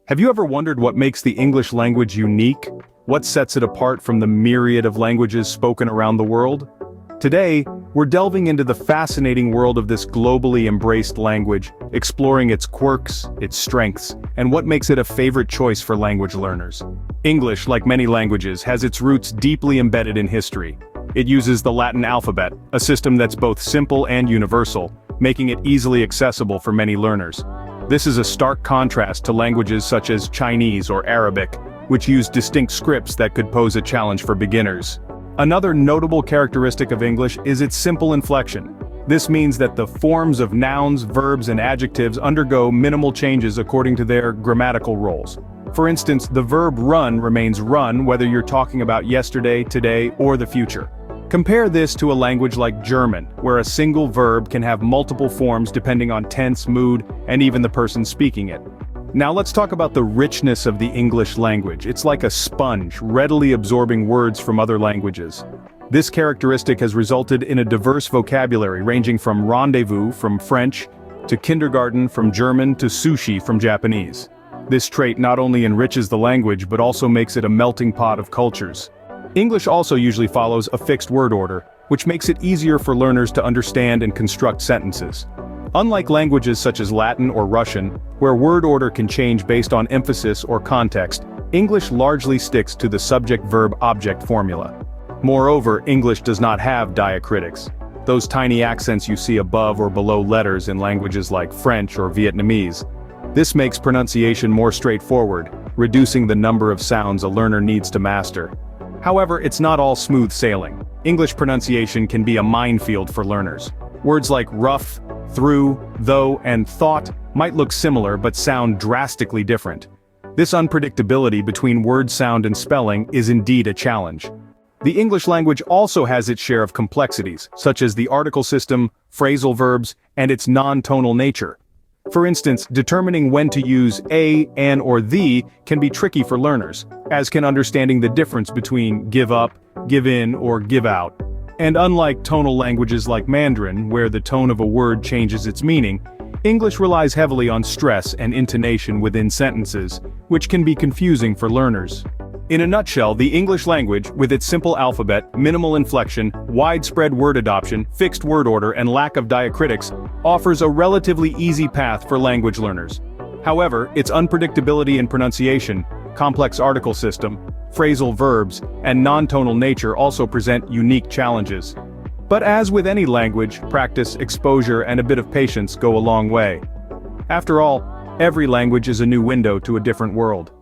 Have you ever wondered what makes the English language unique? What sets it apart from the myriad of languages spoken around the world? Today, we're delving into the fascinating world of this globally embraced language, exploring its quirks, its strengths, and what makes it a favorite choice for language learners. English, like many languages, has its roots deeply embedded in history. It uses the Latin alphabet, a system that's both simple and universal, making it easily accessible for many learners. This is a stark contrast to languages such as Chinese or Arabic, which use distinct scripts that could pose a challenge for beginners. Another notable characteristic of English is its simple inflection. This means that the forms of nouns, verbs, and adjectives undergo minimal changes according to their grammatical roles. For instance, the verb run remains run whether you're talking about yesterday, today, or the future. Compare this to a language like German, where a single verb can have multiple forms depending on tense, mood, and even the person speaking it. Now let's talk about the richness of the English language. It's like a sponge, readily absorbing words from other languages. This characteristic has resulted in a diverse vocabulary ranging from rendezvous from French, to kindergarten from German, to sushi from Japanese. This trait not only enriches the language but also makes it a melting pot of cultures. English also usually follows a fixed word order, which makes it easier for learners to understand and construct sentences. Unlike languages such as Latin or Russian, where word order can change based on emphasis or context, English largely sticks to the subject-verb-object formula. Moreover, English does not have diacritics, those tiny accents you see above or below letters in languages like French or Vietnamese. This makes pronunciation more straightforward, reducing the number of sounds a learner needs to master. However, it's not all smooth sailing. English pronunciation can be a minefield for learners. Words like rough, through, though, and thought might look similar but sound drastically different. This unpredictability between word sound and spelling is indeed a challenge. The English language also has its share of complexities, such as the article system, phrasal verbs, and its non-tonal nature. For instance, determining when to use a, an, or the can be tricky for learners, as can understanding the difference between give up, give in, or give out. And unlike tonal languages like Mandarin, where the tone of a word changes its meaning, English relies heavily on stress and intonation within sentences, which can be confusing for learners. In a nutshell, the English language, with its simple alphabet, minimal inflection, widespread word adoption, fixed word order, and lack of diacritics, offers a relatively easy path for language learners. However, its unpredictability in pronunciation, complex article system, phrasal verbs, and non-tonal nature also present unique challenges. But as with any language, practice, exposure, and a bit of patience go a long way. After all, every language is a new window to a different world.